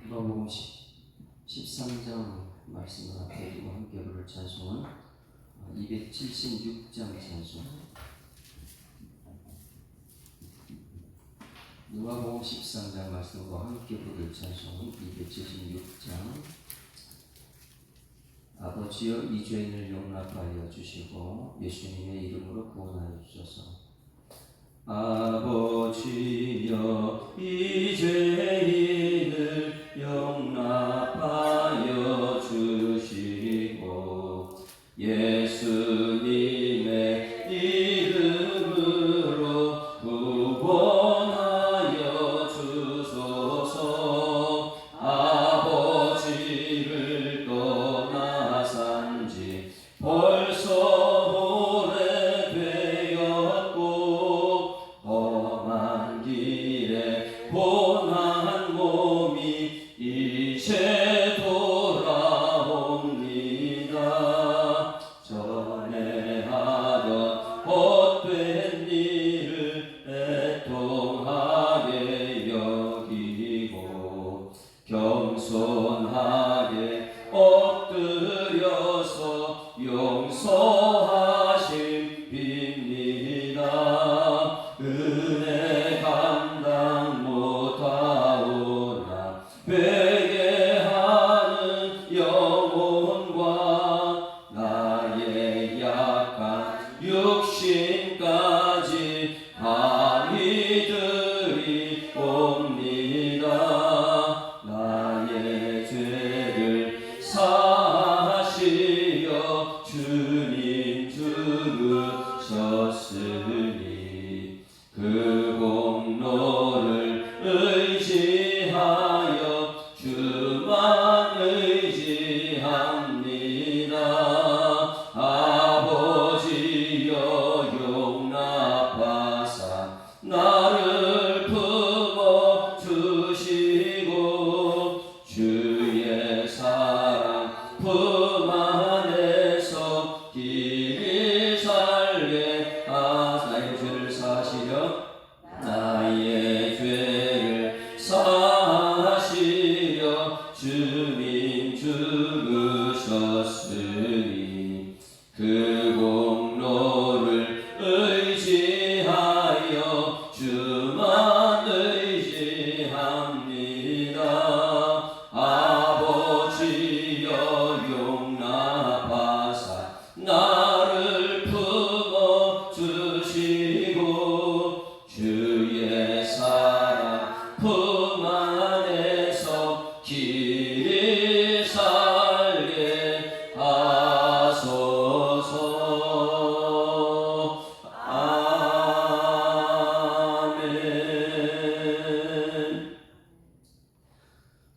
누가복음 13장 말씀을 앞에 두고 함께 부를 찬송은 276장 찬송. 누가복음 13장 말씀으로 함께 부를 찬송은 276장. 아버지여 이 죄인을 용납하여 주시고 예수님의 이름으로 구원하여 주소서. 아버지여 이 죄인을 용납하여 주시고 예수님의 이름으로 구원하여 주소서. 아버지를 떠나 산지 벌써 오래되었고 험한 길에 고난 몸이 이제 돌아옵니다. 전에 하던 헛된 일을 애통하게 여기고 겸손하게 엎드려서 용서하심 빕니다. 은혜 감당 못하오나 회개하는 영혼과 나의 약한 육신까지 많이 드리옵니다. 나의 죄를 사하시어 주님 죽으셨으니 그 공로를 의지하여 주만 의지합니다. 아버지여 용납하사 나를 품어 주시고 주의 사랑 품 안에서 길이 살게 나의 죄를 사하시려 나의 죄를 사하시려 주님 죽으셨으니 그 공로를 의지하여 주만 의지합니다. 아버지여 용납하사 나를 품어 주시고 주의 사랑 품 안에서 길이 살게 하소서. 아멘.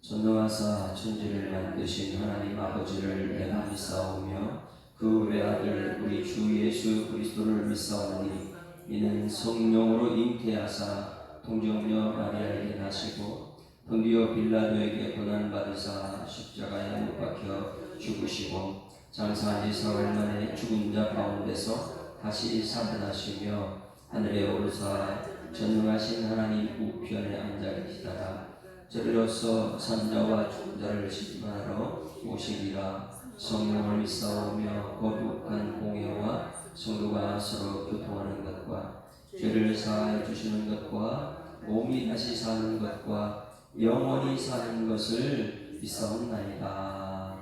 전능하사 천지를 만드신 하나님 아버지를 내가 믿사오며 그 외아들 우리 주 예수 그리스도를 믿사오니 이는 성령으로 잉태하사 동정녀 마리아에게 나시고 본디오 빌라도에게 고난받으사 십자가에 못 박혀 죽으시고 장사한 지 사흘 만에 죽은 자 가운데서 다시 살아나시며 하늘에 오르사 전능하신 하나님 우편에 앉아 계시다가 저리로서 산자와 죽은 자를 심판하러 오시리라. 성령을 믿사오며 거룩한 공회와 성도가 서로 교통하는 것과 죄를 사하여 주시는 것과 몸이 다시 사는 것과 영원히 사는 것을 믿사옵나이다.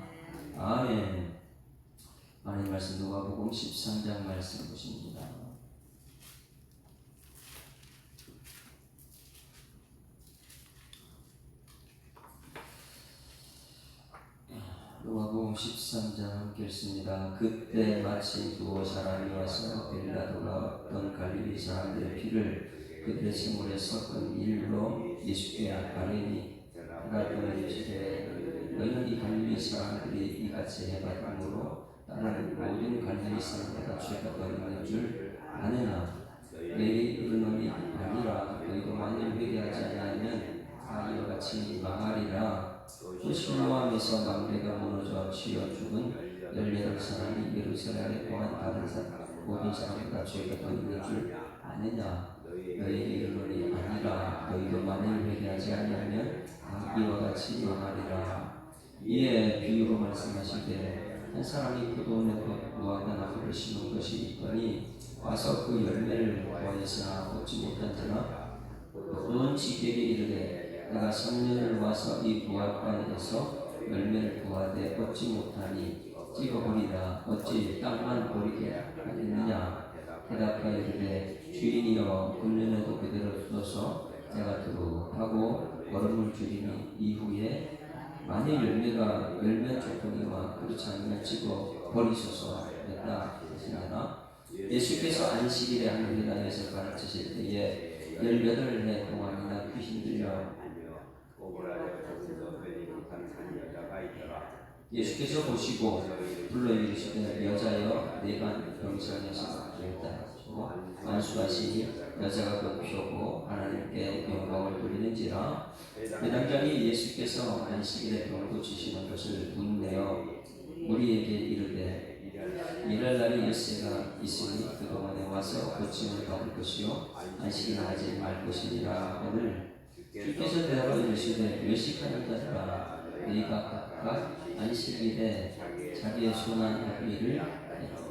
아멘. 하나님 말씀 누가복음 13장 말씀 보십니다. 누가복음 13장 함께 읽습니다. 그때 마침 두 사람이 와서 빌라도가 어떤 갈릴리 사람들의 피를 그들의 세물에 섞은 일로 예수께 아뢰니 빌라도는 이르시되 너희는 이 갈릴리 사람들이 이같이 해봤으므로 나는 모든 갈릴리 사람보다 죄가 더 있는 줄 아느냐. 내게 이르노니 아니라 너희도 만일 회개하지 아니하면 다 이와 같이 망하리라. 그 실로암에서 망대가 무너져 치여 죽은 18사람이 예루살렘에 거한 다른 모든 사람보다 죄가 더 있는 줄 아느냐. 너희에게 이르노니 아니라 너희도 만일 회개하지 아니하면 이와 같이 망하리라. 이에 비유로 말씀하시되 한 사람이 포도원에 무화과 나무를 심은 것이 있더니 와서 그 열매를 구하였으나 얻지 못한 자나 포도원 지기에게 이르되 내가 3년을 와서 이 무화과에서 열매를 구하되 얻지 못하니 찍어버리라. 어찌 땅만 버리게 하겠느냐. 대답하여 이르되 주인이여 금년에도 그대로 두어서 내가 두루하고 얼음을 줄이니 이후에 만일 열면 좋거니와 그렇지 않으면 찍어 버리소서 했다 하시니라. 예수께서 안식일에 한국나라에서 가르치실 때에 18해 동안이나 귀신 들려 예수께서 보시고 불러 이르시되 여자여 내가 병상에서 되었다 하시고 안수하시니 여자가 곧 피우고 하나님께 영광을 돌리는지라. 회당장이 예수께서 안식일에 병 고치시는 것을 문내어 우리에게 이르되 일할 날이 엿새가 있으니 그동안에 와서 고침을 받을 것이요 안식일 하지 말 것이니라 하늘. 주께서 대하여 이르시되 외식하는 자들아 너희가 각각 안식일에 자기의 손한 합의를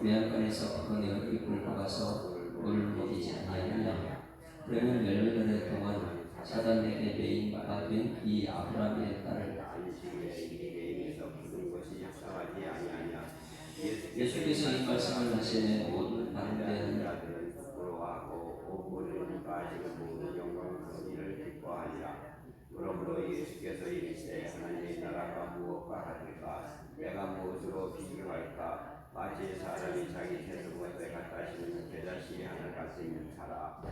외양간에서 풀어내어 이불을 박아서 물을 먹이지 아니하느냐. 그러면 18해 동안 사단에게 매인 받은 이 아브라함의 딸을 예수께서 이 말씀을 하시는 모든 반대하는 그러므로 예수께서 이르시되 하나님의 나라가 무엇과 같을까? 내가 무엇으로 비교할까? 마치 사람이 자기 세속물에 갖다 심는 겨자씨 하나 같은 자라.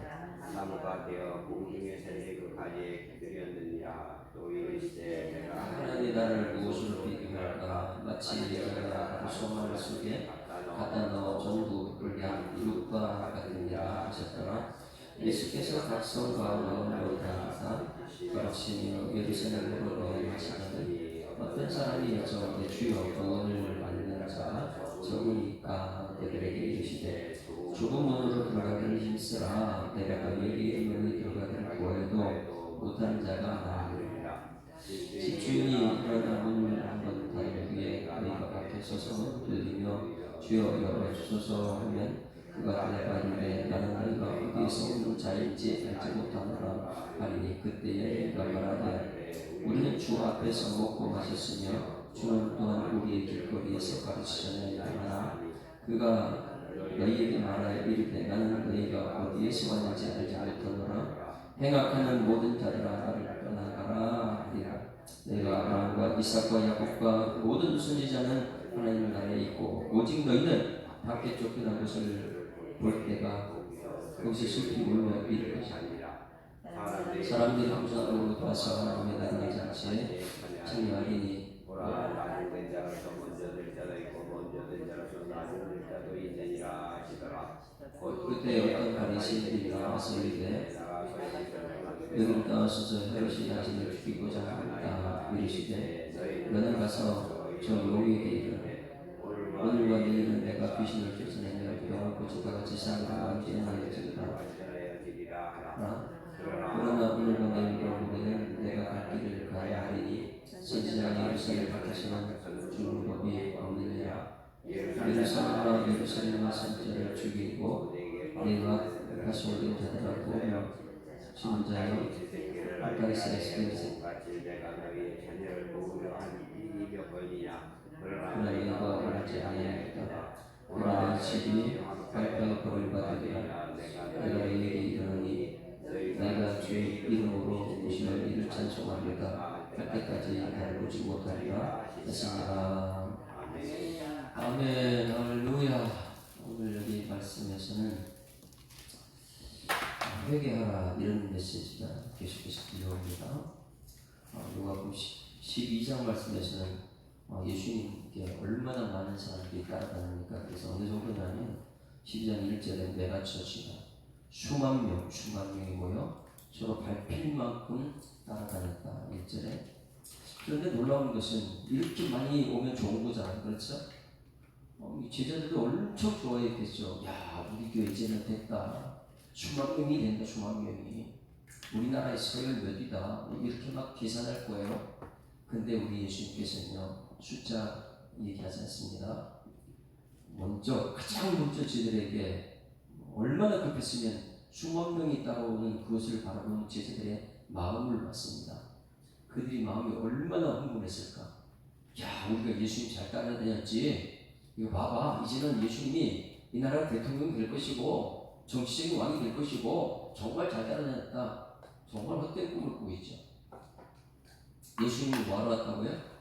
나무가 되어 공중에 새는 그 가지에 기들였느니라. 또 이르시되 내가 하나님의 나라를 무엇으로 비교할까? 마치 여자가 소망 속에 갖다 넣어 전부 불량 이웃과 같으니라 하셨더라. 예수께서 각성 가운데로 다니사 가르치며 예루살렘으로 넘어가시거든 어떤 사람이 여쭤오되 주여 구원을 받는 자가 적으니까 그들에게 이르시되 좁은 문으로 들어가기를 힘쓰라. 내가 너희에게 문이 들어가기를 구하여도 못하는 자가 많으리라. 집주인이 일어나 문을 한번 닫은 후에 너희가 밖에 서서 두드리며 주여 열어주소서 하면 그가 대답하기를 나는 너희가 어디에서 오는 자인지 알지 못하노라 하리니 그때에 그가 말하되 우리는 주 앞에서 먹고 마셨으며 주는 또한 우리의 길거리에서 가르치셨느니라. 그가 너희에게 말하여 이르되 나는 너희가 어디에서 왔는지 알지 못하노라. 행악하는 모든 자들아 나를 떠나가라 하리라. 내가 아브라함과 이삭과 야곱과 모든 선지자는 하나님 나라에 있고 오직 너희는 밖에 쫓겨난 것을 볼 때가 거기서 슬피 울며 이를 것이니라. 사람들이 항상 와서 하나님의 나라의 잔치에 참여하리니 나중된 자로서 먼저 될 자도 있고 먼저 된 자로서 나중 될 자도 있느니라 하시더라. 그때 어떤 바리새인들이 나와서 이르되 너희를 따라서서 헤롯이 자신을 죽이고자 한다 이르시되 너는 가서 저 용에게 이르되 오늘과 내일은 내가 귀신을 쫓아내며 병을 고치다가 지상으로 완전하여지리라. 그러나 오늘과 내일과 후에는 내가 갈 길을 가야 하리니 선지자 예루살렘 밖에서는 죽는 법이 없느니라. 예루살렘과 선지자를 죽이고 내가 다시 오는 자들아 도우며 지는 자여 바리새인에게 그러나 너희가 원하지 아니하였다. 그러나 내 집이 발표의 벌을 받으리라. 내가 너희에게 이르노니 내가 주의 이름으로 오시는 이를 찬송하리다 할 때까지 나를 보지 못하리라 했습니다. 아멘. 할렐루야. 오늘 여기 말씀에서는 회개하라 이런 메시지가 계속해서 들려옵니다. 누가복음 12장 말씀에서는 예수님께 얼마나 많은 사람들이 따라다닙니까? 그래서 어느 정도냐면 12장 1절에 메가처치가 수만 명이 모여 서로 밟힐 만큼 따라다녔다 1절에. 그런데 놀라운 것은 이렇게 많이 오면 좋은 거잖아요. 그렇죠? 제자들도 엄청 좋아했겠죠. 야 우리 교회 이제는 됐다. 수만 명이 된다. 수만 명이. 우리나라의 서열 몇 위다 이렇게 막 계산할 거예요. 근데 우리 예수님께서는요 숫자 얘기하지 않습니다. 먼저 가장 먼저 저들에게 얼마나 급했으면 수만 명이 따라오는 그것을 바라보는 제자들의 마음을 봤습니다. 그들이 마음이 얼마나 흥분했을까. 야, 우리가 예수님 잘 따라다녔지. 이거 봐봐, 이제는 예수님이 이 나라 대통령이 될 것이고 정치적인 왕이 될 것이고 정말 잘 따라다녔다. 정말 헛된 꿈을 꾸고 있죠. 예수님이 뭐하러 왔다고요?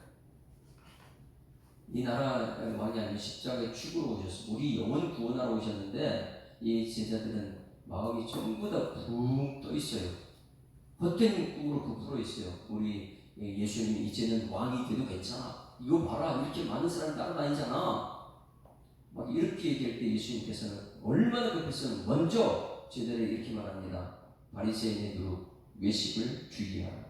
이 나라 왕이 아닌 십자가의 축으로 오셨어. 우리 영혼 구원하러 오셨는데 이 제자들은 마음이 전부 다 붕 떠 있어요. 헛된 꿈으로 부풀어 있어요. 우리 예수님이 이제는 왕이 돼도 괜찮아. 이거 봐라, 이렇게 많은 사람이 따라다니잖아. 막 이렇게 얘기할 때 예수님께서는 얼마나 급했으면 먼저 제자들에게 이렇게 말합니다. 바리새인의 누룩, 외식을 주의하라.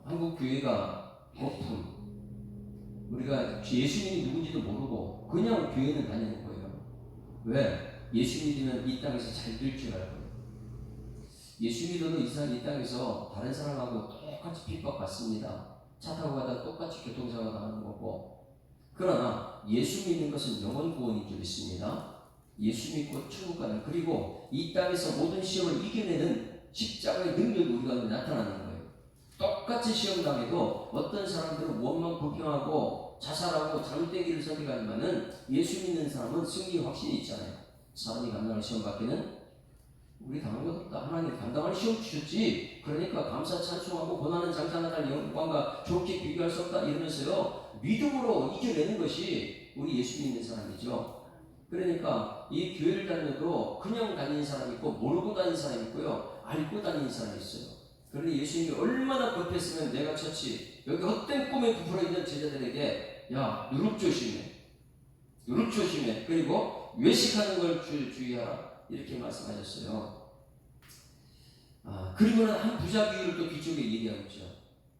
한국 교회가 거품, 우리가 예수님이 누군지도 모르고 그냥 교회는 다니는 거예요. 왜? 예수 믿으면 이 땅에서 잘 될 줄 알고. 예수 믿어도 이 땅에서 다른 사람하고 똑같이 핍박받습니다. 차 타고 가다가 똑같이 교통사고가 나는 거고. 그러나 예수 믿는 것은 영원 구원인 줄 믿습니다. 예수 믿고 천국 가는, 그리고 이 땅에서 모든 시험을 이겨내는 십자가의 능력이 우리 가운데 나타나는 거예요. 똑같이 시험 당해도 어떤 사람들은 원망 불평하고 자살하고 잘못된 길을 선택하지만은 예수 믿는 사람은 승리 확신이 있잖아요. 사람이 감당할 시험 밖에는 우리 당한 것 없다. 하나님 감당할 시험 주셨지. 그러니까 감사 찬송하고 고난은 장사나갈 영광과 좋게 비교할 수 없다 이러면서요 믿음으로 이겨내는 것이 우리 예수 믿는 사람이죠. 그러니까 이 교회를 다녀도 그냥 다니는 사람이 있고 모르고 다니는 사람이 있고요 알고 다니는 사람이 있어요. 그런데 예수님이 얼마나 급했으면 내가 처치 여기 헛된 꿈에 부풀어 있는 제자들에게 야 누룩 조심해, 누룩 조심해, 그리고 외식하는 걸 주의하라 이렇게 말씀하셨어요. 그리고는 한 부자 비유를 또 뒤쪽에 얘기하고 있죠.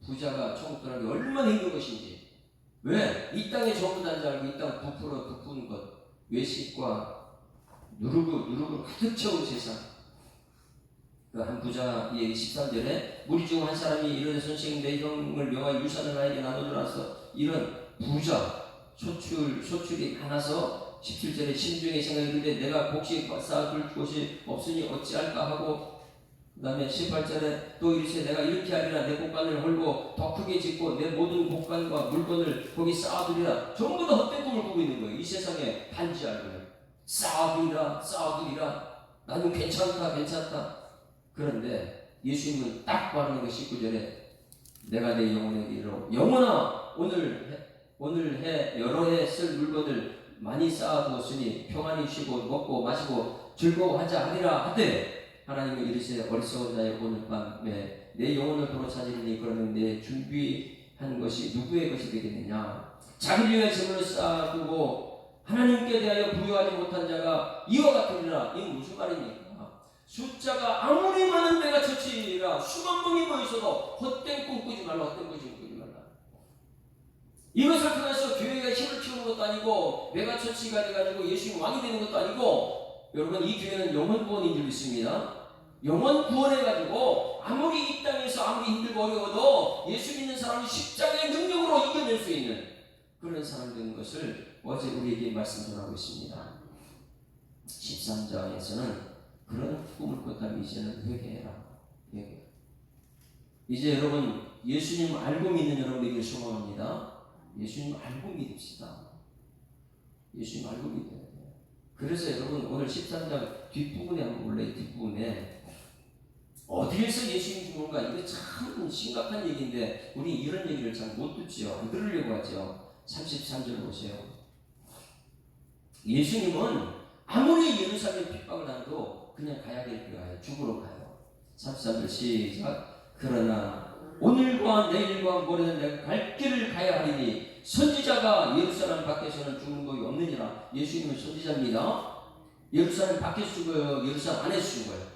부자가 천국 들어가기 얼마나 힘든 것인지. 왜? 이 땅에 전부 다인 줄 알고 이 땅 부푼 것, 외식과 누룩으로 가득 채운 세상. 그 한 부자 얘기 13절에 무리 중 한 사람이 이르되 선생님 내 형을 명하여 유산을 나에게 나누더라서 이런 부자 소출이 많아서 17절에 심중에 생각이 드는데 내가 곡식 쌓아둘 곳이 없으니 어찌할까 하고, 그 다음에 18절에 또 이르시되 내가 이렇게 하리라 내 곡간을 헐고 더 크게 짓고 내 모든 곡간과 물건을 거기 쌓아두리라. 전부 다 헛된 꿈을 꾸고 있는 거예요. 이 세상에 반지하는 거예요. 쌓아두리라 나는 괜찮다. 그런데 예수님은 딱 말하는 거 19절에 내가 내 영혼에게 이르러 영혼아 오늘 해 여러 해 쓸 물건을 많이 쌓아두었으니 평안히 쉬고 먹고 마시고 즐거워하자 하리라 하되 하나님은 이르시되 어리석은 자의 오늘 밤에 내 영혼을 도로 찾으리니 그러면 내 준비한 것이 누구의 것이 되겠느냐. 자기를 위해 재물을 쌓아두고 하나님께 대하여 부여하지 못한 자가 이와 같으리라. 이건 무슨 말입니까? 숫자가 아무리 많은 데가 처치라 수만 명이 모여있어도 헛된 꿈 꾸지 말라. 헛된 꿈 꾸지 말라. 이것을 통해서 교회가 힘을 키우는 것도 아니고 메가 처치가 돼가지고 예수님 왕이 되는 것도 아니고, 여러분 이 교회는 영혼 구원인 줄 믿습니다. 영혼 구원해가지고 아무리 이 땅에서 아무리 힘들고 어려워도 예수 믿는 사람이 십자가의 능력으로 이겨낼 수 있는 그런 사람 되는 것을 어제 우리에게 말씀 전하고 있습니다. 13장에서는 그런 꿈을 꿨다면 이제는 회개해라. 이제 여러분 예수님 알고 믿는 여러분에게 소망합니다. 예수님 알고 믿읍시다. 예수님 알고 믿어야 돼요. 그래서 여러분 오늘 13장 뒷부분에 한번 볼래요. 뒷부분에 어디에서 예수님 죽는가, 이거 참 심각한 얘기인데 우리 이런 얘기를 잘 못 듣죠. 안 들으려고 하죠. 33절 보세요. 예수님은 아무리 예루살렘 핍박을 하도 그냥 가야 될 거예요. 죽으러 가요. 33절 시작. 그러나 오늘과 내일과 모레는 내가 갈 길을 가야 하리니 선지자가 예루살렘 밖에서는 죽는 법이 없느니라. 예수님은 선지자입니다. 예루살렘 밖에서 죽어요? 예루살렘 안에서 죽어요?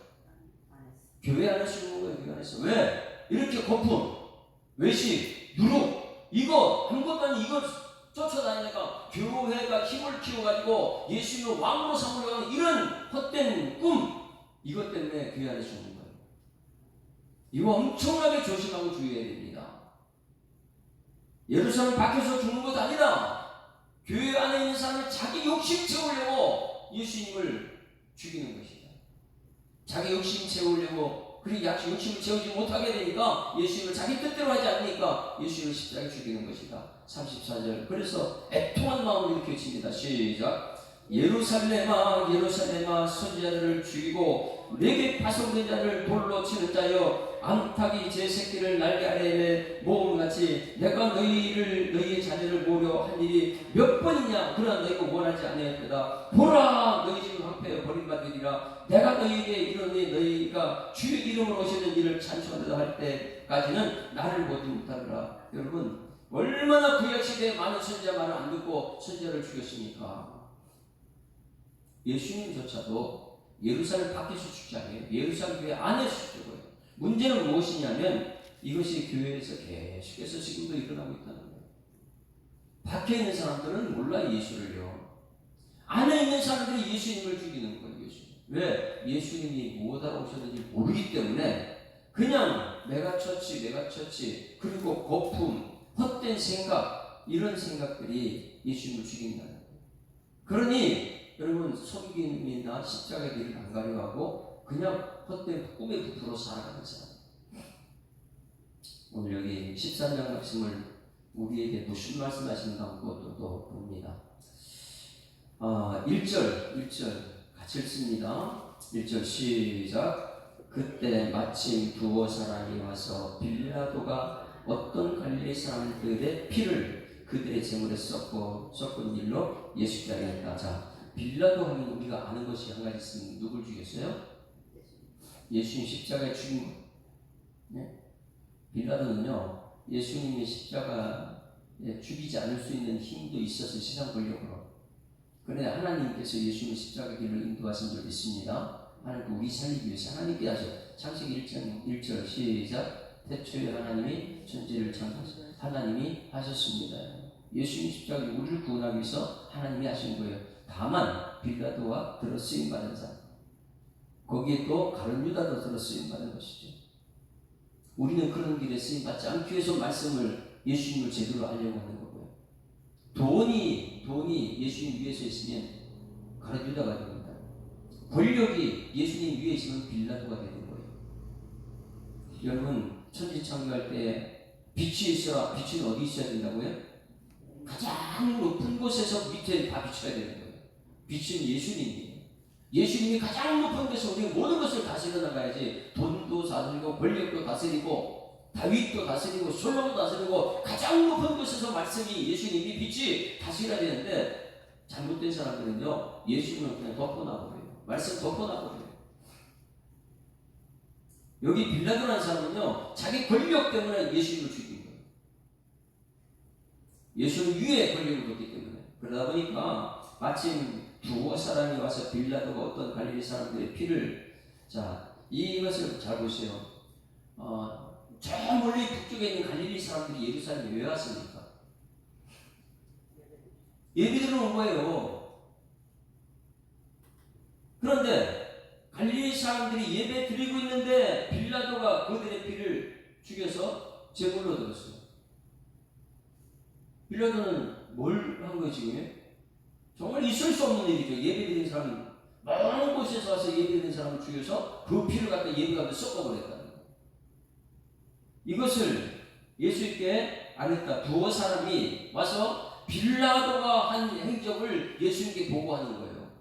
교회 안에서 죽는 거예요. 교회 안에서. 왜? 이렇게 거품, 외식, 누룩 이거 아무것도 아닌 이걸 쫓아다니니까 교회가 힘을 키워가지고 예수님을 왕으로 삼으려고 하는 이런 헛된 꿈, 이것 때문에 교회 안에 죽는 거예요. 이거 엄청나게 조심하고 주의해야 됩니다. 예루살렘 밖에서 죽는 것 아니라 교회 안에 있는 사람이 자기 욕심 채우려고 예수님을 죽이는 것이다. 자기 욕심 채우려고, 그리고 욕심을 채우지 못하게 되니까 예수님을 자기 뜻대로 하지 않으니까 예수님을 십자가에 죽이는 것이다. 34절. 그래서 애통한 마음으로 이렇게 외칩니다. 시작. 예루살렘아 예루살렘아 선지자들을 죽이고 내게 파송된 자를 돌로 치는 자여, 암탉이 제 새끼를 날개 아래에 모음같이 내가 너희의 자녀를 모으려 한 일이 몇 번이냐. 그러나 너희가 원하지 아니하였도다. 보라 너희 집은 황폐하여 버림받으리라. 내가 너희에게 이르노니 너희가 주의 이름으로 오시는 일을 찬송하다 할 때까지는 나를 보지 못하리라. 여러분, 얼마나 구약시대에 많은 선지자 말을 안 듣고 선지자를 죽였습니까? 예수님조차도 예루살렘 밖에서 죽지 않아요. 예루살렘 교회 안에서 죽어요. 문제는 무엇이냐면 이것이 교회에서 계속해서 지금도 일어나고 있다는 거예요. 밖에 있는 사람들은 몰라 예수를요. 안에 있는 사람들이 예수님을 죽이는 거예요. 왜? 예수님이 뭐하러 오셨는지 모르기 때문에 그냥 메가처치 그리고 거품, 헛된 생각, 이런 생각들이 예수님을 죽인다는 거예요. 그러니 여러분, 섬김이나 십자가의 길을 안 가려하고 그냥 헛된 꿈에 부풀어 살아가는 사람. 오늘 여기 13장 말씀을 우리에게 무슨 말씀하시는가 또 봅니다. 1절 같이 읽습니다. 1절 시작. 그때 마침 두어 사람이 와서 빌라도가 어떤 갈릴리 사람들의 피를 그들의 제물에 섞은 일로 예수께로 했다. 자, 빌라도 하면 우리가 아는 것이 한 가지 있습니다. 누굴 죽였어요? 예수님 십자가에 죽인 것. 네? 빌라도는요, 예수님이 십자가에 죽이지 않을 수 있는 힘도 있어서 세상 권력으로. 그런데 하나님께서 예수님의 십자가 길을 인도하신 적이 있습니다. 하나님 우리 살리기 위해서 하나님께 하셔. 창세기 1절 시작. 태초에 하나님이 천지를 창조하셨. 하나님이 하셨습니다. 예수님 십자가 우리를 구원하기 위해서 하나님이 하신 거예요. 다만 빌라도와 들어 쓰임 받은 사람, 거기에 또 가룟 유다도 들어 쓰임 받은 것이죠. 우리는 그런 길에 쓰임 받지 않기 위해서 말씀을, 예수님을 제대로 알려고 하는 거고요. 돈이 예수님 위에서 있으면 가룟 유다가 됩니다. 권력이 예수님 위에 있으면 빌라도가 되는 거예요. 여러분, 천지창조할 때 빛이 있어야, 빛은 어디 있어야 된다고요? 가장 높은 곳에서 밑에 다 비춰야 되는 거예요. 빛은 예수님이에요. 예수님이 가장 높은 데서 우리가 모든 것을 다스려 나가야지. 돈도 다스리고 권력도 다스리고 다윗도 다스리고 솔로몬도 다스리고 가장 높은 곳에서 말씀이, 예수님이 빛이 다스려야 되는데, 잘못된 사람들은요 예수님을 그냥 덮어놔버려요. 말씀 덮어놔버려요. 여기 빌라도라는 사람은요 자기 권력 때문에 예수님을 죽인 거예요. 예수는 위에 권력을 뒀기 때문에. 그러다 보니까 마침 두어 사람이 와서 빌라도가 어떤 갈릴리 사람들의 피를, 자, 이것을 잘 보세요. 저 멀리 북쪽에 있는 갈릴리 사람들이 예루살렘에 왜 왔습니까? 예비드리러 온 거예요. 그런데 갈릴리 사람들이 예배 드리고 있는데 빌라도가 그들의 피를 죽여서 제물로 드렸어요. 빌라도는 뭘 한 거예요 지금? 정말 있을 수 없는 일이죠. 예배드린 사람, 많은 곳에서 와서 예배드린 사람을 죽여서 그 피를 갖다 예배가운데 섞어버렸다는 거예요. 이것을 예수님께 안 했다. 두어 사람이 와서 빌라도가 한 행적을 예수님께 보고하는 거예요.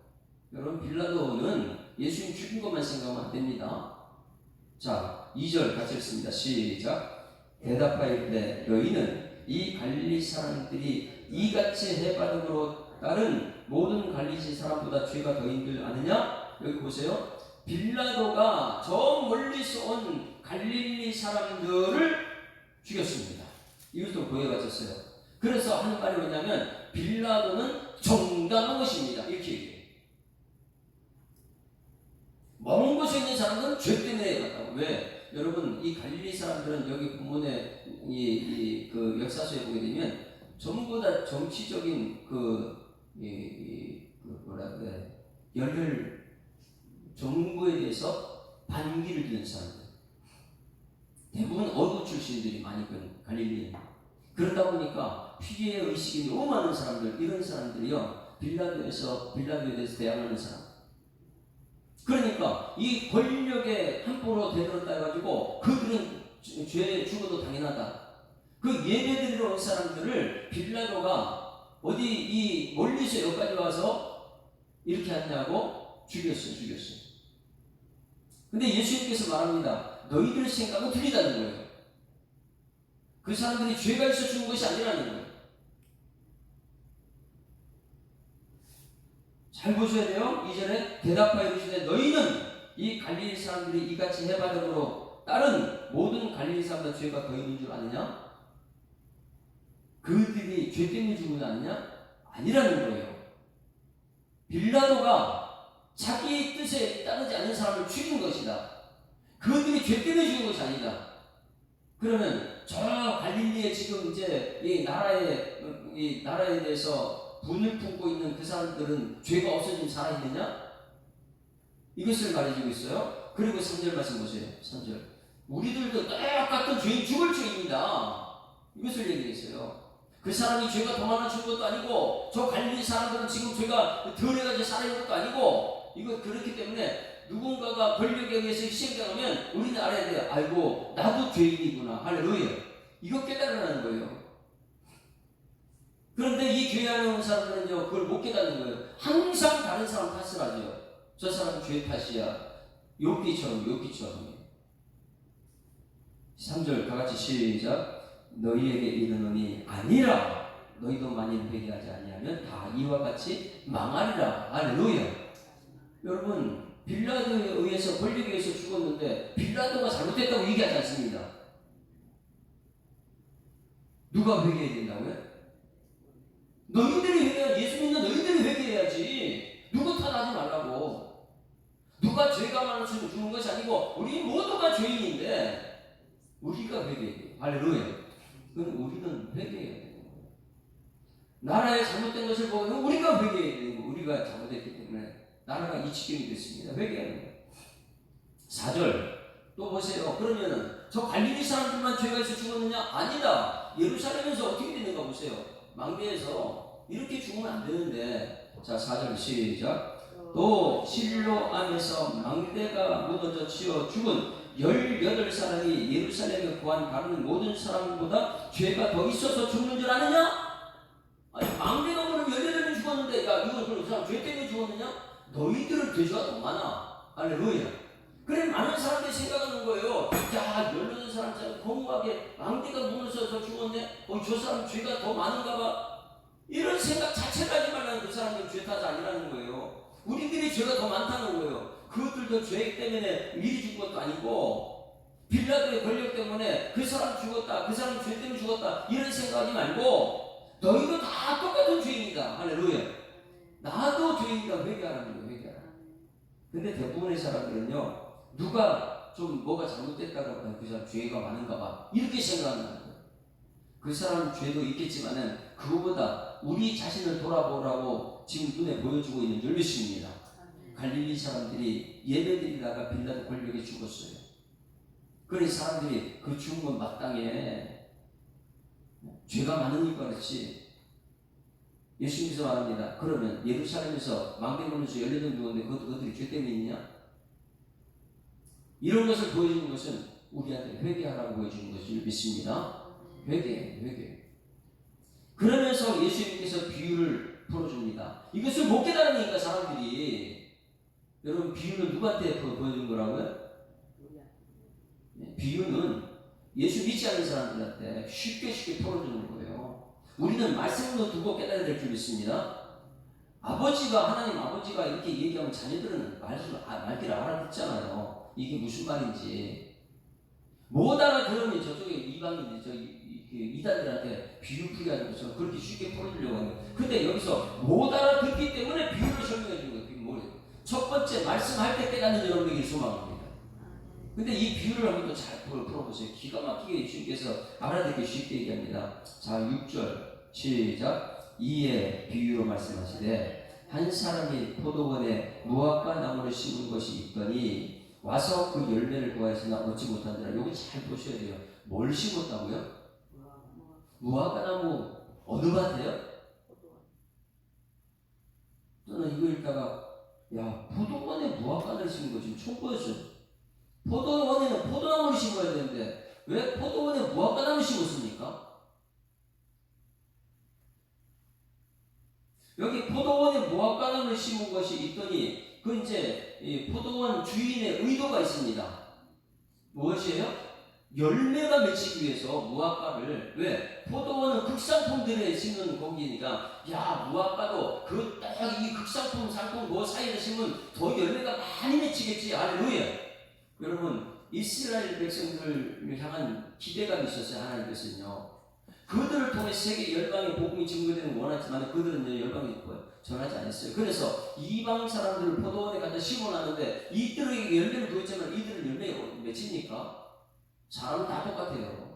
여러분, 빌라도는 예수님 죽인 것만 생각하면 안 됩니다. 자, 2절 같이 읽습니다. 시작. 대답하였되 너희는 이 갈릴리 사람들이 이같이 해받음으로 다른 모든 갈릴리 사람보다 죄가 더인 줄 아느냐? 여기 보세요. 빌라도가 저 멀리서 온 갈릴리 사람들을 죽였습니다. 이것도 보여가졌어요. 그래서 하는 말이 뭐냐면 빌라도는 정당한 것입니다. 이렇게 얘기해요. 먼 곳에 있는 사람들은 죄 때문에 갔다고. 왜? 여러분, 이 갈릴리 사람들은 여기 본문에 그 역사서에 보게 되면 전부 다 정치적인 뭐라 그래, 열혈 정부에 대해서 반기를 드는 사람들. 출신들이 많이 있거든요. 갈릴리. 그러다 보니까 피해 의식이 너무 많은 사람들, 이런 사람들이요, 빌라도에 대해서 대항하는 사람. 그러니까 이 권력의 함부로 대들었다 해가지고 그들은 죄에 죽어도 당연하다. 그 예배드리러 온 사람들을 빌라도가 어디 이 멀리서 여기까지 와서 이렇게 하냐고 죽였어요. 근데 예수님께서 말합니다. 너희들의 생각은 틀리다는 거예요. 그 사람들이 죄가 있어 죽은 것이 아니라는 거예요. 잘 보셔야 돼요. 이전에 대답하여 이르시되 너희는 이 갈릴리 사람들이 이같이 해바름으로 다른 모든 갈릴리 사람들 죄가 더 있는 줄 아느냐? 그들이 죄 때문에 죽은 거 아니냐? 아니라는 거예요. 빌라도가 자기 뜻에 따르지 않는 사람을 죽인 것이다. 그들이 죄 때문에 죽은 것이 아니다. 그러면 저 갈릴리에 지금 이제 이 나라에 대해서 분을 품고 있는 그 사람들은 죄가 없어진 살아있느냐? 이것을 말해주고 있어요. 그리고 3절 말씀 보세요. 3절. 우리들도 똑같은 죄인 죽을 죄입니다. 이것을 얘기했어요. 그 사람이 죄가 더 많아 죽은 것도 아니고 저 갈릴리 사람들은 지금 죄가 덜 해가지고 살아있는 것도 아니고 이거 그렇기 때문에 누군가가 권력에 의해서 희생당하면 우리는 알아야 돼요. 아이고 나도 죄인이구나. 할렐루야. 이거 깨달으라는 거예요. 그런데 이 교회 안에 온 사람들은요 그걸 못 깨닫는 거예요. 항상 다른 사람 탓을 하죠. 저 사람 죄 탓이야. 욥기처럼. 3절 다같이 시작. 너희에게 이르노니 아니라 너희도 만일 회개하지 아니하면 다 이와 같이 망하리라. 할렐루야. 여러분 빌라도에 의해서 권력에 의해서 죽었는데 빌라도가 잘못됐다고 얘기하지 않습니다. 누가 회개해야 된다고요? 너희들이 회개해야지. 예수 믿는 너희들이 회개해야지. 누구 탓하지 말라고. 누가 죄가 많아서 죽는 것이 아니고 우리 모두가 죄인인데 우리가 회개해야 돼요. 할렐루야. 그럼 우리는 회개해야 돼요. 나라의 잘못된 것을 보고 우리가 회개해야 되는 거. 우리가 잘못했기 때문에 나라가 이 지경이 됐습니다. 회개하는 거예요. 4절 또 보세요. 그러면은 저 갈릴리 사람들만 죄가 있어 죽었느냐? 아니다. 예루살렘에서 어떻게 되는가 보세요. 망대에서 이렇게 죽으면 안 되는데. 자 4절 시작. 또 실로 안에서 망대가 무너져 치어 죽은 18사람이 예루살렘에 구한 다른 모든 사람보다 죄가 더 있어서 죽는 줄 아느냐? 아니 망대가 그럼 18명이 죽었는데 야 이거 그럼 그 사람 죄 때문에 죽었느냐? 너희들은 죄가 더 많아. 할렐루야. 그래 많은 사람들이 생각하는 거예요. 야 18사람처럼 공허하게 망대가 무너져서 죽었네. 저 사람 죄가 더 많은가 봐. 이런 생각 자체를 하지 말라는 그 사람들은 죄 탓이 아니라는 거예요. 우리들이 죄가 더 많다는 거예요. 그것들도 죄 때문에 미리 죽은 것도 아니고 빌라도의 권력 때문에 그 사람 죽었다. 그 사람 죄 때문에 죽었다. 이런 생각하지 말고 너희도 다 똑같은 죄인이다. 할렐루야. 나도 죄인이다. 회개하라는 거예요. 회개하라. 근데 대부분의 사람들은요. 누가 좀 뭐가 잘못됐다고 그 사람 죄가 많은가 봐. 이렇게 생각하는 거예요. 그 사람 죄도 있겠지만은 그거보다 우리 자신을 돌아보라고 지금 눈에 보여주고 있는 줄 믿습니다. 갈릴리 사람들이 예배드리다가 빌라도 권력에 죽었어요. 그래서 사람들이 그 죽은 건 마땅해. 죄가 많으니까 그렇지. 예수님께서 말합니다. 그러면 예루살렘에서 망대 걸려서 18명 죽었는데 그것들이 죄 때문에 있냐? 이런 것을 보여주는 것은 우리한테 회개하라고 보여주는 것을 믿습니다. 회개. 그러면서 예수님께서 비유를 풀어줍니다. 이것을 못 깨달으니까 사람들이. 여러분 비유는 누구한테 보여준 거라고요? 비유는 예수 믿지 않는 사람들한테 쉽게 풀어주는 거예요. 우리는 말씀으로 두고 깨달아야 될 줄 믿습니다. 하나님 아버지가 이렇게 얘기하면 자녀들은 말귀를 알아듣잖아요. 이게 무슨 말인지. 못 알아들으면 저쪽에 이방인들, 이단들한테 비유 풀게 하는 것처럼 그렇게 쉽게 풀어주려고 하는 거예요. 근데 여기서 못 알아듣기 때문에 비유를 설명해 주는 거예요. 첫 번째 말씀할 때 깨닫는 여러분에게 소망합니다. 근데 이 비유를 한번 더 잘 풀어보세요. 기가 막히게 주님께서 알아듣기 쉽게 얘기합니다. 자 6절 시작. 이에 비유로 말씀하시되 한 사람이 포도원에 무화과 나무를 심은 것이 있더니 와서 그 열매를 구하였으나 얻지 못한다라. 여기 잘 보셔야 돼요. 뭘 심었다고요? 무화과나무 어느밭에요? 저는 이거 읽다가 야, 포도원에 무화과를 심은 거 지금 처음 보였어요. 포도원에는 포도나무를 심어야 되는데 왜 포도원에 무화과나무 심었습니까? 여기 포도원에 무화과나무를 심은 것이 있더니 그 이제 이 포도원 주인의 의도가 있습니다. 무엇이에요? 열매가 맺히기 위해서 무화과를, 왜? 포도원은 극상품들에 심는 공기니까 야, 무화과도 그 딱 이 극상품 상품 그 사이에 심으면 더 열매가 많이 맺히겠지. 할렐루야. 여러분, 이스라엘 백성들을 향한 기대감이 있었어요. 하나님께서는요. 그들을 통해 세계 열방의 복음이 증거되는 원하지만 그들은 열방에 전하지 않았어요. 그래서 이방 사람들을 포도원에 갖다 심어놨는데 이들에게 열매를 구했지만 이들은 열매가 맺힙니까? 사람은 다 똑같아요.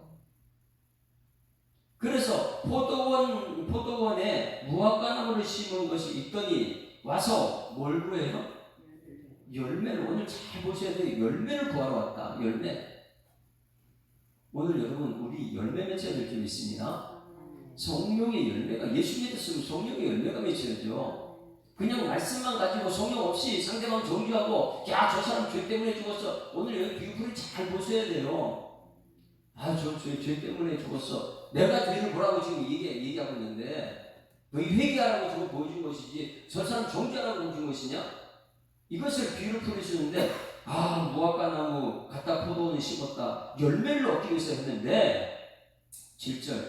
그래서 포도원에 무화과나무를 심은 것이 있더니 와서 뭘 구해요? 열매를. 오늘 잘 보셔야 돼요. 열매를 구하러 왔다. 열매. 오늘 여러분 우리 열매 맺혀야 될 줄 믿습니다. 성령의 열매가, 예수 믿었으면 성령의 열매가 맺혀야죠. 그냥 말씀만 가지고 성령 없이 상대방 정죄하고 야, 저 사람 죄 때문에 죽었어. 오늘 여기 비유풀이 잘 보셔야 돼요. 아, 저 죄 때문에 죽었어. 내가 죄를 보라고 지금 얘기하고 있는데 너희 회개하라고 지금 보여준 것이지 저 사람 정죄하라고 보여준 것이냐? 이것을 비유를 풀으시는데 아, 무화과나무 갖다 포도원에 심었다. 열매를 얻기 위해서 했는데 7절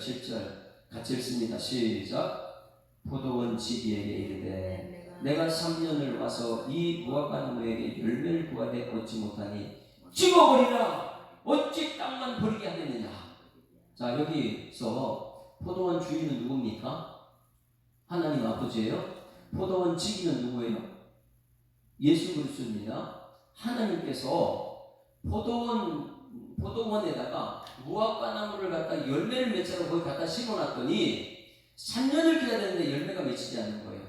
같이 읽습니다. 시작. 포도원 지기에게 이르되 내가 3년을 와서 이 무화과나무에게 열매를 구하되 얻지 못하니 찍어버리라. 어찌 땅만 버리게 하겠느냐. 자, 여기서 포도원 주인은 누굽니까? 하나님 아버지예요. 포도원 지기는 누구예요? 예수 그리스도입니다. 하나님께서 포도원에다가 무화과나무를 갖다 열매를 맺자고 거기 갖다 심어놨더니 3년을 기다렸는데 열매가 맺히지 않는 거예요.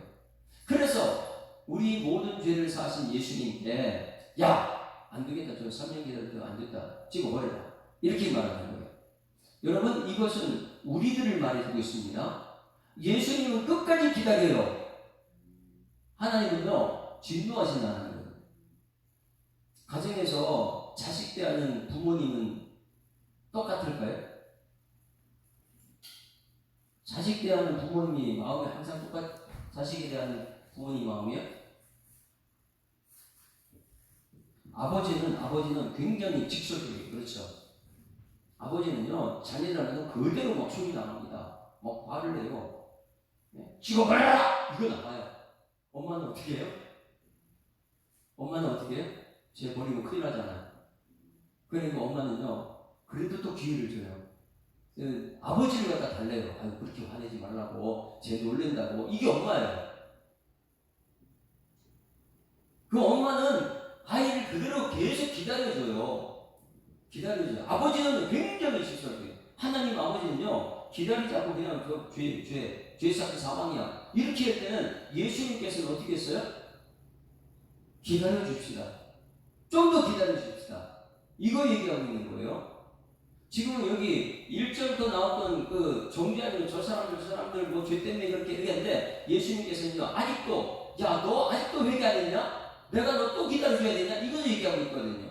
그래서 우리 모든 죄를 사하신 예수님께 야, 안 되겠다. 저 3년 기다려도 안 됐다. 찍어버려라. 이렇게 말하는 거예요. 여러분, 이것은 우리들을 말해주고 있습니다. 예수님은 끝까지 기다려요. 하나님은요, 진노하신다는 거예요. 가정에서 자식 대하는 부모님은 똑같을까요? 자식 대하는 부모님이 마음이 항상 자식에 대한 부모님 마음이요? 아버지는 굉장히 직설적이에요. 그렇죠? 아버지는요, 자녀라면 그대로 막 소리 나갑니다. 막 화를 내요. 찍어버려라! 이거 나와요. 엄마는 어떻게 해요? 쟤 버리면 큰일 나잖아요. 그러니까 엄마는요, 그래도 또 기회를 줘요. 아버지를 갖다 달래요. 아유, 그렇게 화내지 말라고. 쟤 놀랜다고. 이게 엄마예요. 그 엄마는 아이를 그대로 계속 기다려줘요. 아버지는 굉장히 실수해요. 하나님 아버지는요, 기다리지 않고 그냥 죄 쌓기 사망이야. 이렇게 할 때는 예수님께서는 어떻게 했어요? 기다려 줍시다. 좀 더 기다려 줍시다. 이거 얘기하고 있는 거예요. 지금 여기 1절부터 나왔던 그 정죄하는 저 사람들 뭐 죄 때문에 그렇게 얘기하는데 예수님께서는요, 아직도, 야, 너 아직도 회개 안 했냐? 내가 너 또 기다려줘야 되냐? 이걸 얘기하고 있거든요.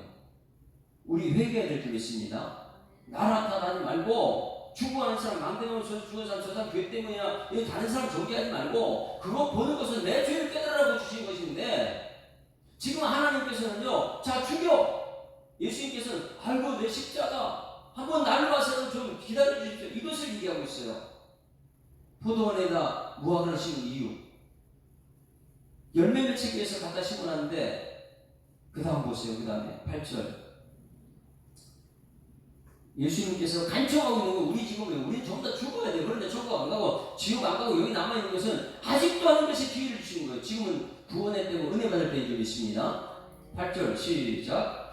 우리 회개해야 될 줄 믿습니다. 나라 탓하지 말고 죽어가는 사람, 망대놓은 죽은 사람, 저 사람 죄 때문이야. 이거 다른 사람 정죄하지 말고 그거 보는 것은 내 죄를 깨달으라고 주신 것인데 지금 하나님께서는요, 자, 죽여! 예수님께서는 아이고 내 십자가 한번 나를 봐서는 좀 기다려 주십시오. 이것을 얘기하고 있어요. 포도원에다 무화과를 심은 이유. 열매 맺히기 위해서 갖다 심어놨는데 그 다음 보세요. 그 다음에 8절. 예수님께서 간청하고 있는 거 우리 지금 우리 전부 다 죽어야 돼요. 그런데 천국 안 가고 지옥 안 가고 여기 남아있는 것은 아직도 하나님께서 기회를 주시는 거예요. 지금은 구원의 때고 은혜 받을 때인 줄 믿습니다. 8절 시작.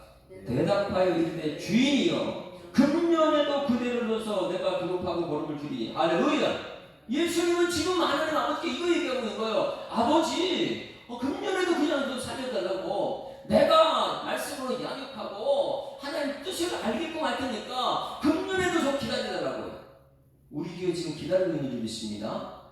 대답하여 이르되 주인이여 금년에도 그대를 넣어서 내가 기록하고 걸음을 주리. 할렐루야. 예수님은 지금 하나님 아버지께 이거 얘기하고 있는 거예요. 아버지, 금년에도 그냥 좀 살려달라고. 내가 말씀으로 양육 지금 기다리고 있는 줄 믿습니다.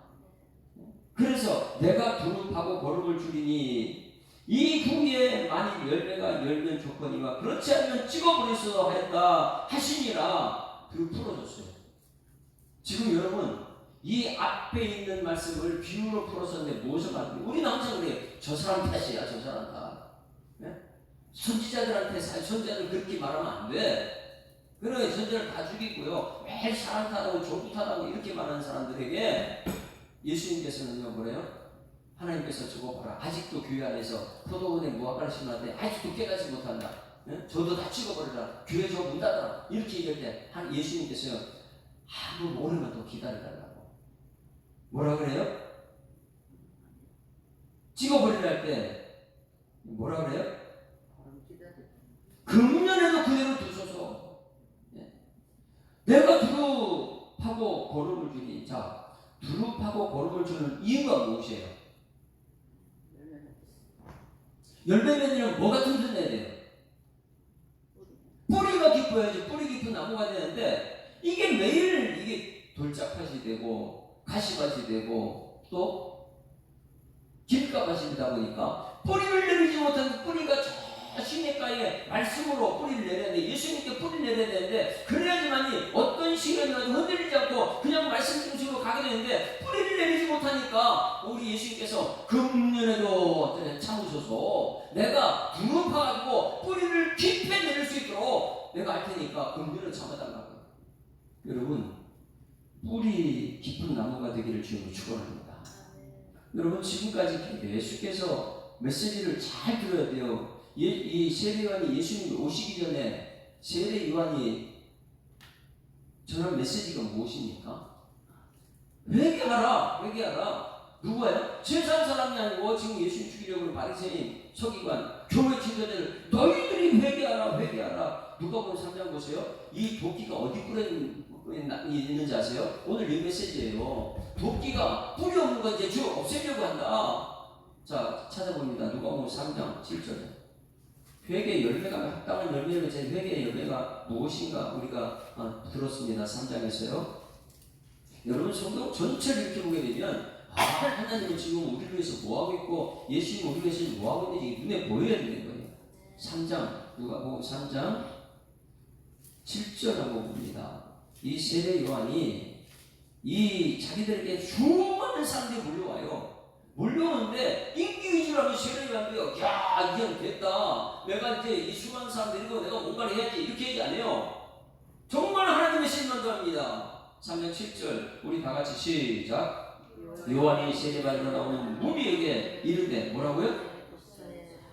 그래서 내가 두릅하고 거름을 줄이니 이 후에 만일 열매가 열면 좋거니와 그렇지 않으면 찍어버리소서 하였다 하시니라. 그리고 풀어줬어요. 지금 여러분 이 앞에 있는 말씀을 비유로 풀어서는데 무엇을 말합니까? 우리는 항상 그래요. 저 사람 탓이야, 저 사람 탓. 네? 선지자들한테 선지자들 그렇게 말하면 안 돼. 그래, 선지자를 다 죽이고요. 매일 사람 탓하고 조부 탓하고 이렇게 말하는 사람들에게 예수님께서는요, 뭐래요? 하나님께서 저거 봐라. 아직도 교회 안에서 포도원에 무화과를 심었는데 아직도 깨닫지 못한다. 네? 저도 다 찍어버리라. 교회 저 문 닫아라. 이렇게 얘기할 때 예수님께서요, 한번 오래만 더 기다려달라고. 뭐라 그래요? 찍어버리라 할 때 뭐라 그래요? 금년에도 그대로 두소서. 내가 두릅하고 거름을 주니, 자, 두릅하고 거름을 주는 이유가 무엇이에요? 열매 맺으려면 뭐 같은 데 내야 돼요? 뿌리가 깊어야지. 뿌리 깊은 나무가 되는데 이게 매일 이게 돌짝밭이 되고 가시밭이 되고 또 길가밭이다 보니까 뿌리를 내리지 못하는 뿌리가 저 시냇가에 말씀으로 뿌리를 내려야 돼. 예수님께 뿌리를 내려야 되는데 그래야지만이 어떤 시련이라도 흔들리지 않고 그냥 말씀 중심으로 가게 되는데 뿌리를 내리지 못하니까 우리 예수님께서 금년에도 참으셔서 내가 두릅파가지고 뿌리를 깊이 내릴 수 있도록 내가 할 테니까 금년을 참아달라고. 여러분 뿌리 깊은 나무가 되기를 주님으로 축원합니다. 여러분 지금까지 예수께서 메시지를 잘 들어야 돼요. 이 세례 요한이 예수님이 오시기 전에 세례 요한이 전한 메시지가 무엇입니까? 회개하라, 회개하라. 누구예요? 세상 사람이 아니고 지금 예수님 죽이려고 하는 바리새인, 서기관, 교회 지도자들 너희들이 회개하라, 회개하라. 누가복음 3장 보세요. 이 도끼가 어디 뿌려 있는지 아세요? 오늘 이 메시지예요. 도끼가 뿌리 없는 건 이제 쭉 없애려고 한다. 자, 찾아봅니다. 누가복음 3장 7절에 회개의 열매가 합당한 열매를 제 회개의 열매가 무엇인가 우리가 들었습니다. 3장에서요. 여러분 성경 전체를 이렇게 보게 되면 하나님은 지금 우리를 위해서 뭐하고 있고 예수님 우리를 위해서 뭐하고 있는지 눈에 보여야 되는 거예요. 3장 누가복음 3장 7절하고 봅니다. 이 세례 요한이 이 자기들에게 수많은 사람들이 몰려와요. 몰려오는데 인기 위주로 하면 세례 요한도요. 야, 이제 됐다. 내가 이제 이 수많은 사람들이고 내가 뭔가를 해야지 이렇게 얘기 안 해요. 정말 하나님의 신만도 합니다. 3장 7절 우리 다 같이 시작. 요한이 세례받으러 나오는 무리에게 이르되 뭐라고요?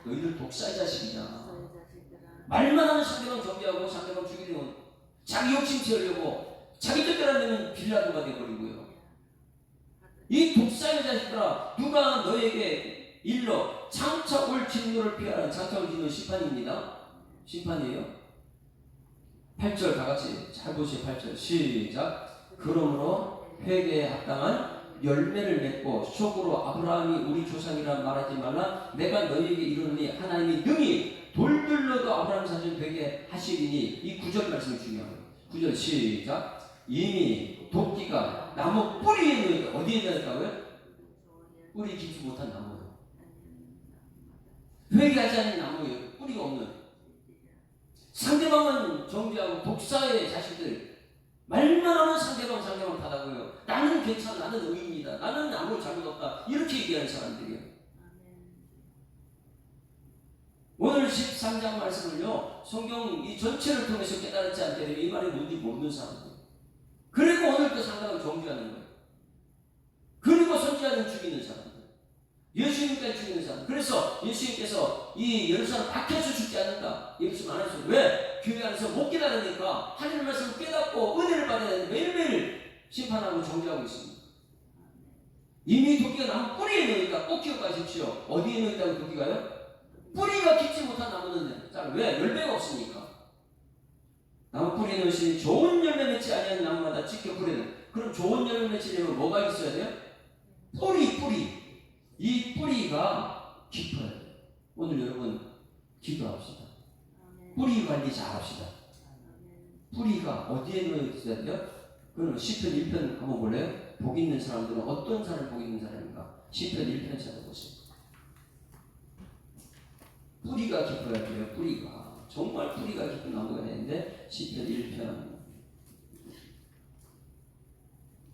너희들 독사의 자식이냐. 말만 하면 상대방 정죄하고 상대방 죽이려고 자기 욕심 채우려고 자기 뜻대로 되면 빌라도가 되어버리고요. 이 독사의 자식들아 누가 너에게 일러 장차 올 진노를 피하라. 장차 올 진노는 심판입니다. 심판이에요. 8절 다 같이 잘 보시죠. 8절 시작. 그러므로 회개에 합당한 열매를 맺고 속으로 아브라함이 우리 조상이라 말하지 말라. 내가 너희에게 이르노니 하나님이 능히 돌들로도 아브라함 자손이 되게 하시리니. 이 9절 말씀이 중요합니다. 9절 시작. 이미 도끼가 나무 뿌리에 놓여. 어디에 놓였다고요? 뿌리 깊지 못한 나무요. 회개하지 않은 나무예요. 뿌리가 없는. 상대방은 정죄하고 독사의 자식들 말만 하면 상대방 탓하고요. 나는 괜찮아, 나는 의인이다, 나는 아무 잘못 없다 이렇게 얘기하는 사람들이에요. 오늘 13장 말씀을요 성경 이 전체를 통해서 깨달지 않게 되면 이 말이 뭔지 모르는 사람들. 그리고 오늘 또 상대방을 정죄하는 거예요. 그리고 선지자는 죽이는 사람들, 예수님까지 죽이는 사람. 그래서 예수님께서 이 예루살렘 밖에서 죽지 않는다 이 말씀 안 하셨어요. 왜? 교회 안에서 못 깨달으니까 하나님의 말씀을 깨닫고 은혜를 받아야 되는데 매일매일 심판하고 정죄하고 있습니다. 이미 도끼가 나무 뿌리에 놓으니까 꼭 기억하십시오. 어디에 놓있다고 도끼가요? 뿌리가 깊지 못한 나무는 자, 왜? 열매가 없으니까. 나무 뿌리에 놓으시니 좋은 열매 맺지 아니하는 나무마다 지켜 뿌리는. 그럼 좋은 열매 맺으려면 뭐가 있어야 돼요? 뿌리. 이 뿌리가 깊어야 돼요. 오늘 여러분 기도합시다. 뿌리 관리 잘 합시다. 뿌리가 어디에 놓여 있어야 돼요? 그러면 시편 1편 한번 볼래요? 복 있는 사람들은 어떤 사람 복 있는 사람인가? 시편 1편 찾아보세요. 뿌리가 깊어야 돼요. 뿌리가 정말 뿌리가 깊은 나무가 되는데 시편 1편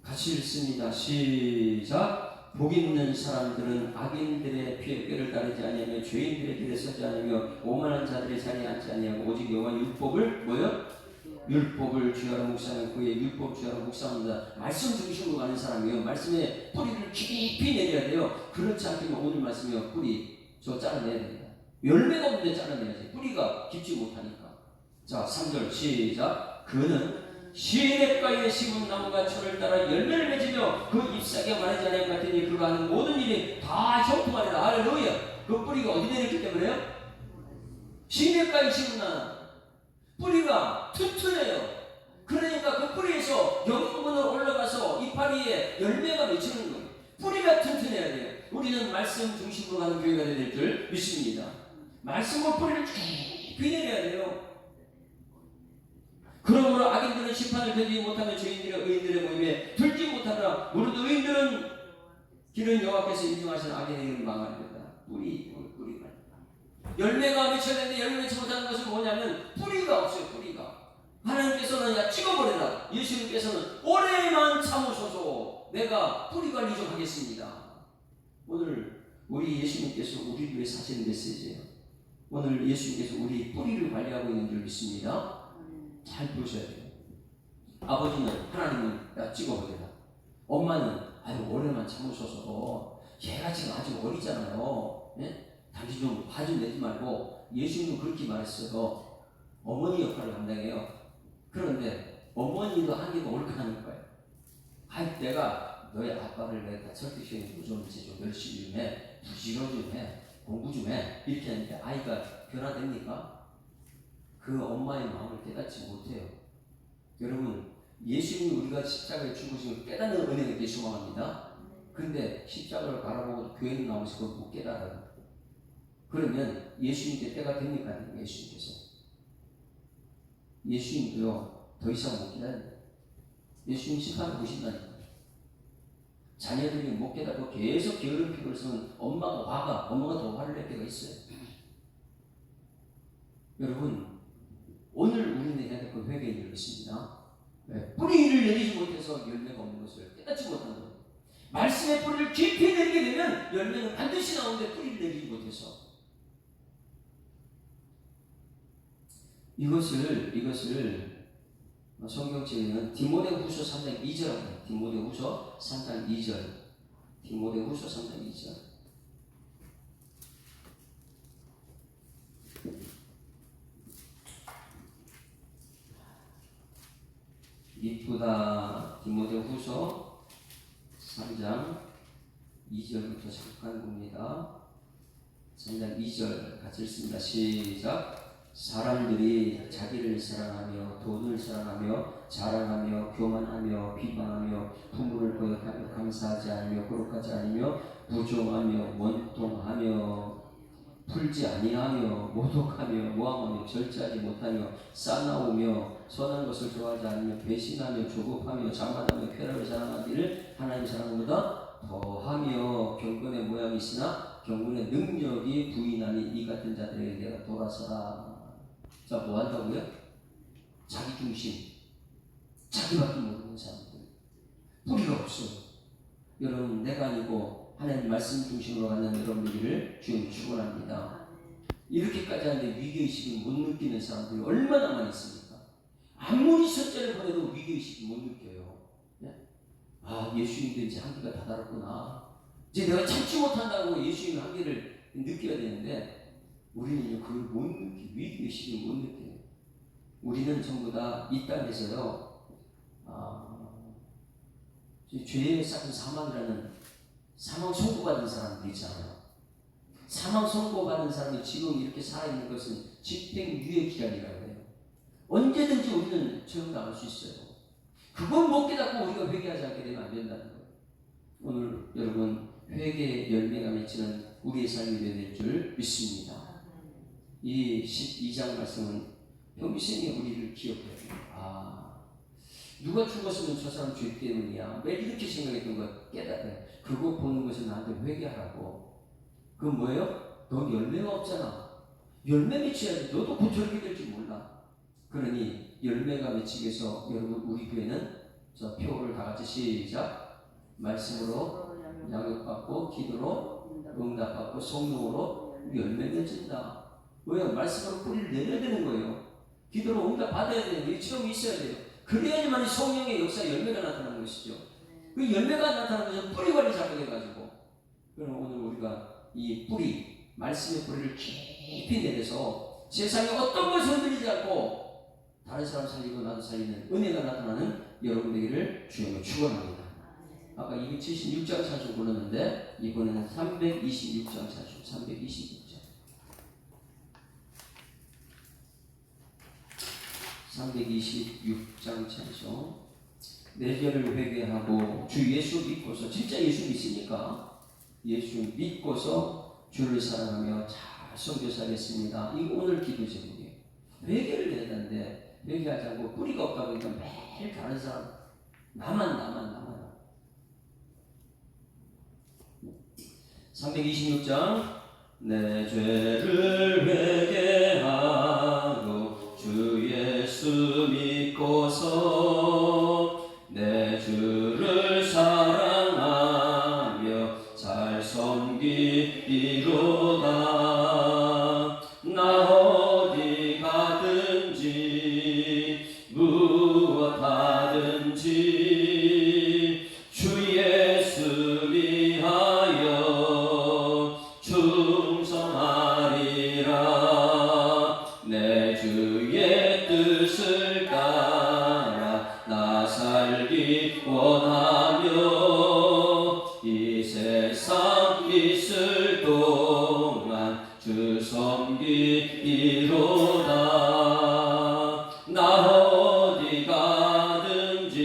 같이 읽습니다. 시작. 복 있는 사람들은 악인들의 꾀를 따르지 아니하며 죄인들의 길에 서지 않으며 오만한 자들의 자리에 앉지 아니하고 오직 여호와의 율법을 뭐요? 율법을 주야로 묵상하며 그의 율법 주야로 묵상합니다. 말씀 중심으로 가는 사람이에요. 말씀에 뿌리를 깊이 내려야 돼요. 그렇지 않으면 오늘 말씀이요 뿌리 저 잘라내야 됩니다. 열매가 없는데 잘라내야지. 뿌리가 깊지 못하니까. 자 3절 시작. 그는 시냇가에 심은 나무가 철을 따라 열매를 맺으며 그 잎사귀가 마르지 않을 것 같으니 그가 하는 모든 일이 다 형통하리라. 할렐루야. 그 뿌리가 어디 내렸기 때문에요? 시냇가에 심은 나무 뿌리가 튼튼해요. 그러니까 그 뿌리에서 영양분으로 올라가서 이파리에 열매가 맺히는 거예요. 뿌리가 튼튼해야 돼요. 우리는 말씀 중심으로 가는 교회가 될 줄 믿습니다. 말씀으로 뿌리를 깊이 내려야 돼요. 그러므로 악인들은 심판을 견디지 못하며 죄인들의 의인들의 모임에 들지 못하더라. 무릇 의인들은 길은 여호와께서 인정하신 악인의 길은 망하리로다. 뿌리가 열매가 맺혀야 되는데 열매 맺지 못하는 것은 뭐냐면 뿌리가 없어요. 뿌리가 하나님께서는 야 찍어버려라. 예수님께서는 오래만 참으소서 내가 뿌리 관리 좀 하겠습니다. 오늘 우리 예수님께서 우리 위해 사시는 메시지예요. 오늘 예수님께서 우리 뿌리를 관리하고 있는 줄 믿습니다. 잘 보셔야 돼요. 아버지는 하나님은 야 찍어버려라. 엄마는 아유 오래만 참으셔서 얘가 지금 아직 어리잖아요. 네? 당신 좀 화 좀 내지 말고 예수님은 그렇게 말했어요. 어머니 역할을 감당해요. 그런데 어머니도 한계가 옳게 하는 거예요. 아이 내가 너의 아빠를 내가 설득시키는 좀 열심히 좀 해. 부지런 좀 해. 공부 좀 해. 이렇게 하는데 아이가 변화됩니까? 그 엄마의 마음을 깨닫지 못해요. 여러분 예수님이 우리가 십자가에 죽으신 깨닫는 은혜가 있게 소망합니다. 그런데 십자가를 바라보고 교회에 나오면서 그걸 못 깨달아요. 그러면 예수님께 때가 됩니까? 예수님께서 예수님도요 더 이상 못 기다립니다. 예수님 심판 보신다니까요. 자녀들이 못 깨닫고 계속 게으른 피를 쓰면 엄마가 더 화를 낼 때가 있어요. 여러분 오늘 우리는 해야 될 건 회개의 일을 했습니다. 뿌리를 내리지 못해서 열매가 없는 것을 깨닫지 못한 거예요. 말씀의 뿌리를 깊이 내리게 되면 열매는 반드시 나오는데 뿌리를 내리지 못해서 이것을 성경책에는 디모데후서 3장 2절 디모데후서 3장 2절 이쁘다. 디모데후서 3장 2절부터 잠깐 봅니다. 3장 2절 같이 읽습니다. 시작. 사람들이 자기를 사랑하며 돈을 사랑하며 자랑하며 교만하며 비방하며 부모를 거역하며 감사하지 않으며 거룩하지 않으며 부정하며 원통하며 풀지 아니하며 모독하며 모함하며 절제하지 못하며 싸나우며 선한 것을 좋아하지 않으며 배신하며 조급하며 장관하며 쾌락을 사랑하기를 하나님 사랑보다 더하며 경건의 모양이 있으나 경건의 능력이 부인하니 이 같은 자들에게 내가 돌아서라. 자, 뭐 한다고요? 자기 중심, 자기밖에 모르는 사람들, 뿌리가 없어요. 여러분, 내가 아니고 하나님 말씀 중심으로 가는 여러분들을 주님 축원합니다. 이렇게까지 하는데 위기의식을 못 느끼는 사람들이 얼마나 많이 있습니까? 아무리 첫째를 보내도 위기의식을 못 느껴요. 네? 아, 예수님도 이제 한계가 다다랐구나. 이제 내가 참지 못한다고 예수님의 한계를 느껴야 되는데 우리는 그걸 못 느끼고 위기의식을 못 느껴요. 우리는 전부 다 이 땅에서요 죄에 쌓인 사망이라는 사망 선고받은 사람들 있잖아요. 사망 선고받은 사람이 지금 이렇게 살아있는 것은 집행유예 기간이라고 해요. 언제든지 우리는 처형당할 수 있어요. 그걸 못 깨닫고 우리가 회개하지 않게 되면 안 된다는 거예요. 오늘 여러분 회개의 열매가 맺히는 우리의 삶이 될 줄 믿습니다. 이 12장 말씀은 평생에 우리를 기억해야 돼요. 누가 누가 죽었으면 저 사람 죄 때문이야. 매일 이렇게 생각했던 거 깨달아요. 그거 보는 것은 나한테 회개하라고. 그건 뭐예요? 넌 열매가 없잖아. 열매 맺혀야지. 너도 곧 저렇게 될지 몰라. 그러니 열매가 맺히기 위해서 여러분 우리 교회는 저 표를 다 같이 시작. 말씀으로 양육받고 기도로 응답받고 성령으로 열매 맺힌다. 왜요? 말씀으로 뿌리를 내려야 되는 거예요. 기도로 응답 받아야 돼요. 이 체험이 있어야 돼요. 그래야지만 성령의 역사 열매가 나타나는 것이죠. 그 열매가 나타나는 것은 뿌리 관리 잘못해가지고. 그럼 오늘 우리가 이 뿌리, 말씀의 뿌리를 깊이 내려서 세상에 어떤 것을 흔들리지 않고 다른 사람 살리고 나도 살리는 은혜가 나타나는 여러분 되기를 주님을 축원합니다. 아까 276장 찬송 불렀는데 이번에는 326장 찬송, 326장. 326장 찬송. 내 죄를 회개하고 주 예수 믿고서, 진짜 예수 믿으니까 예수 믿고서 주를 사랑하며 잘 선교사겠습니다. 이거 오늘 기도 제목이에요. 회개를 해야 되는데 회개하지 않고 뿌리가 없다 보니까 매일 다른 사람 나만 326장. 내 죄를 회개하고 주 예수 믿고서 내 주를 사랑하며 잘 섬기리로다. 나 어디 가든지 무엇 하든지 주 예수 위하여 충성하리라. 내 주의 뜻을 따라 나 살기 원하며 이 세상 있을 동안 주 섬기리로다. 나 어디 가든지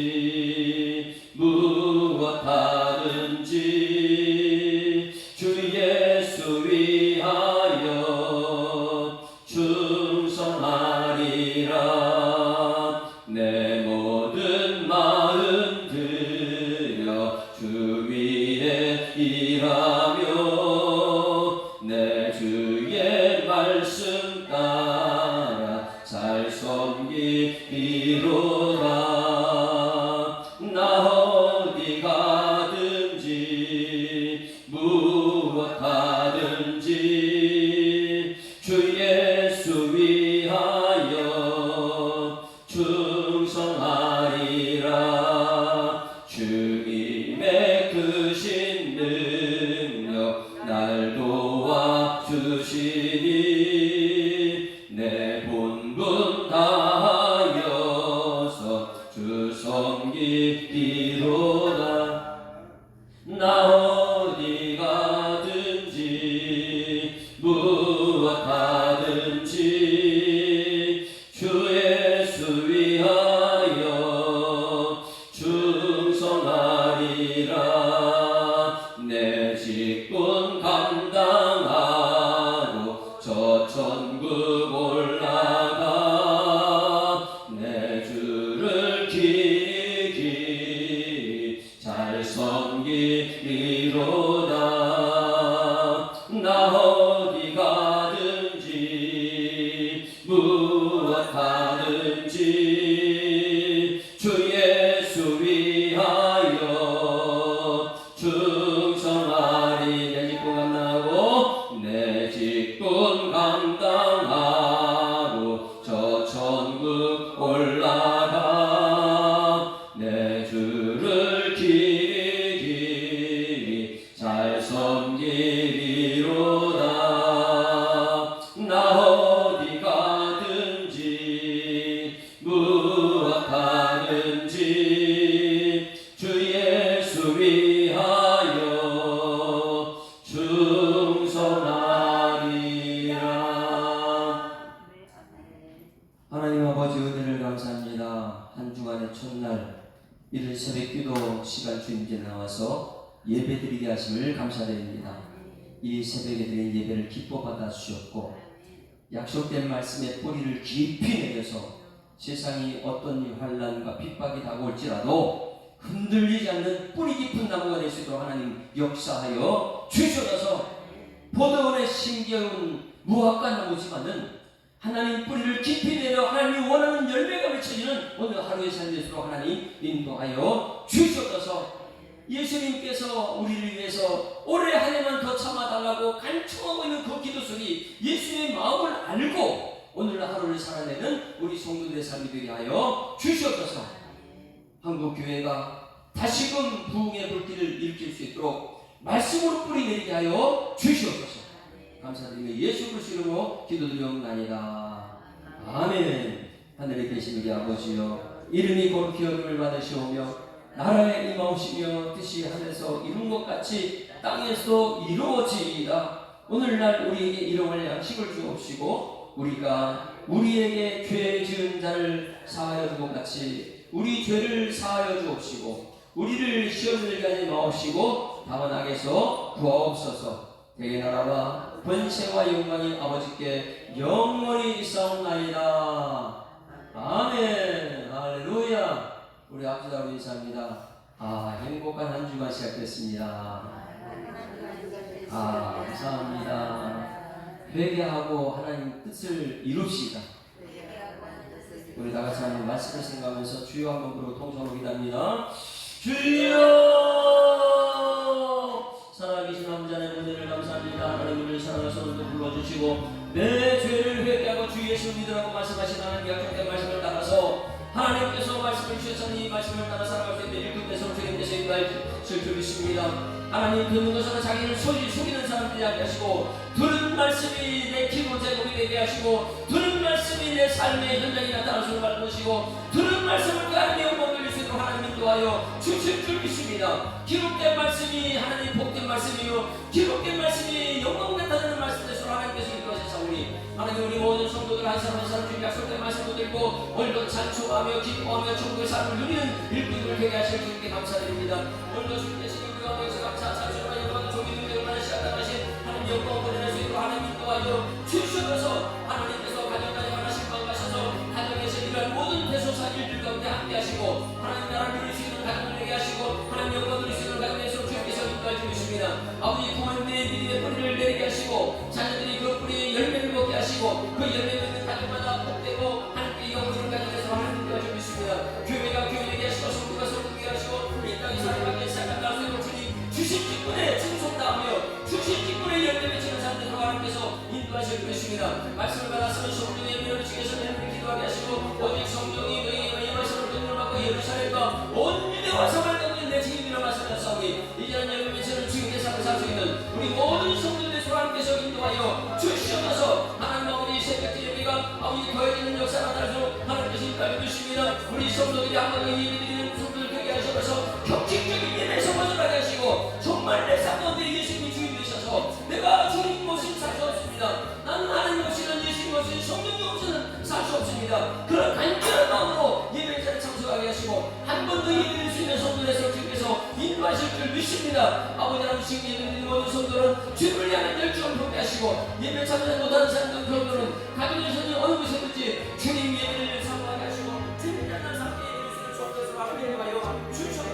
무엇 하든지 주 예수 위하여 충성하리라. 내 모든 마음 들여 주 위에 일하며 내 주의 말씀 따라 잘 섬기리로다. 나 어디 가든지 무엇 하든지 주 예수 위하여 충성하리라. 주님의 크신 능력 날 도와주시니 내 본분 다하여서 주 섬기리로다. 나 어디 가든지 무엇 하든지 주 예수 위하여 충성하리라. 내 직분 감당하고 저 천국 올라가 내 주를 길이 잘 섬기리로다. 나 어디 가든지 무엇 하든지 주 예수 위하여 충성하리. 내 직분 감당하고 내 직분 감당하고 저 천국 올라가 내 주를 길이 잘 섬기리로다. 나 어디 가든지 무엇 하든지 주 예수 위하여 충성하리라. 하나님 아버지 은혜를 감사합니다. 한 주간의 첫날 이른 새벽기도 시간 주님께 나와서 예배드리게 하심을 감사드립니다. 이 새벽에 드린 예배를 기뻐 받아 주셨고 약속된 말씀의 뿌리를 깊이 내려서 세상이 어떤 환난과 핍박이 다가올지라도 흔들리지 않는 뿌리 깊은 나무가 될 수 있도록 하나님 역사하여 주셔서 포도원의 신기한 무화과 나무지만은 하나님 뿌리를 깊이 내려 하나님이 원하는 열매가 맺혀지는 오늘 하루의 삶이 되도록 하나님 인도하여 주셔서 예수님께서 우리를 위해서 올해 한 해만 더 참아달라고 간청하고 있는 그 기도 소리 예수님의 마음을 알고 오늘 하루를 살아내는 우리 성도들의 삶이 되게 하여 주시옵소서. 한국교회가 다시금 부흥의 불길을 일으킬 수 있도록 말씀으로 뿌리 내리게 하여 주시옵소서. 감사드리며 예수 그리스도 이름으로 기도드리옵나이다. 아멘. 하늘에 계신 우리 아버지여, 이름이 거룩히 여김을 받으시오며 나라에 임하오시며 뜻이 하늘에서 이룬 것 같이 땅에서 이루어지이다. 오늘날 우리에게 일용할 양식을 주옵시고 우리가 우리에게 죄 지은 자를 사하여 준 것 같이 우리 죄를 사하여 주옵시고 우리를 시험에 들게 하지 마옵시고 다만 악에서 구하옵소서. 대개 나라와 권세와 영광이 아버지께 영원히 있사옵나이다. 아멘. 할렐루야. 우리 아버지 아버지 인사합니다. 행복한 한 주간 시작됐습니다. 감사합니다. 회개하고 하나님 뜻을 이룹시다. 우리 다 같이 하나님 말씀을 생각하면서 주여 한번 부르고 통성으로 기도합니다. 주여, 살아계신 아버지 하나님 은혜를 감사합니다. 하나님을 사랑하셔서 오늘도 불러주시고 내 죄를 회개하고 주 예수를 믿으라고 말씀하신 하나님 약속된 말씀을 따라서 하나님께서 말씀을 주셔서 이 말씀을 따라 살아갈 수 있는 일꾼돼서 주님께서 인도하실 줄 믿습니다. 하나님 듣는 것으로 자기를 속이는 사람들이 하게 하시고 들은 말씀이 내 기도 제목이 되게 하시고 들은 말씀이 내 삶의 현장에 나타날 수 있는 것이고 들은 말씀을 그 하나님의 영광을 돌릴 수 있도록 하나님 인도하여 주실 줄 믿습니다. 기록된 말씀이 하나님 복된 말씀이요 기록된 말씀이 영광 나타나는 말씀 되시고 하나님께서 인도하셨사오니 하나님 우리 모든 성도들 한 사람 한 사람 주님 약속된 말씀도 들고 오늘도 찬송하며 기뻐하며 천국의 삶을 누리는 일꾼들을 되게 하실 주님께 감사드립니다. 오늘도 주님께서 우리와 함께해서 감사 찬송과 영광 종이 능력을 시작하신 하나님 영광을 보내낼 수 있도록 하나님 인도하여 주셔서 하나님께서 가정까지 하나씩 건강하셔서 가정에서 일할 모든 대소사 일들 가운데 함께 하시고 하나님 나라를 누릴 수 있는 가정을 되게 하시고 하나님 영광 누릴 수 있는 가정에서 주님께서 인도해 주십니다. 아버지 부모님들의 믿음의 뿌리를 내리게 하시고 자녀들이 그 뿌리의 열매를 먹게 하시고 그 열매 맺는 가정마다 복되고 하나님께 영광을 가정에서 하나님 인도해 주십니다. 교회가 교회되게 하시고 성도가 성도되게 하시고 이 땅에 살아가게 시작한다 하시고 주님 주신 직분에 충성다하며 주신 직분에 열매 맺히는 사람들로 하나님께서 인도하실 것입니다. 말씀을 받았으면 성령의 은혜를 주께서 내는 기도하게 하시고 오직 성령이 너희에게 임하시는 은혜를 받고 예루살렘과 온 유대와 사마리아 가운데 내 증인이라 말씀하셨사오니 이제는 열매 맺히는 주님의 삶을 살 수 있는 우리 모든 성도들의 수 하나님께서 인도하여 주시옵소서. 하나님 아버지 새벽 예배가 아버지 더해지는 역사가 나타나서 하나님께서 인도하여 주십니다. 우리 성도들이 한번더 예배드리는 성도들 되게 하셔서 격식적인 예배에서 벗어나게 하시고 정말 내 삶 가운데 예수님이 주인 되셔서 내가 주님 없이는 살 수 없습니다. 나는 하나님 없이는 예수님 없이는 성령님 없이는 살 수 없습니다. 그런 간절한 마음으로 예배 자리에 참석하게 하시고 한 번 더 예배드릴 수 있는 성도들에서 주께서 인도하실 줄 믿습니다. 아버지 하나님 지금 예배드리는 모든 성도는 주를 향한 열정을 보게 하시고 예배 참석 못하는 사람들 성도는 가정에서는 어느 곳에든지 주님 예배를 사모하게 하시고 주님 향한 삶에 예배를 주는 성도에서 하나님을 하여 주시옵소서.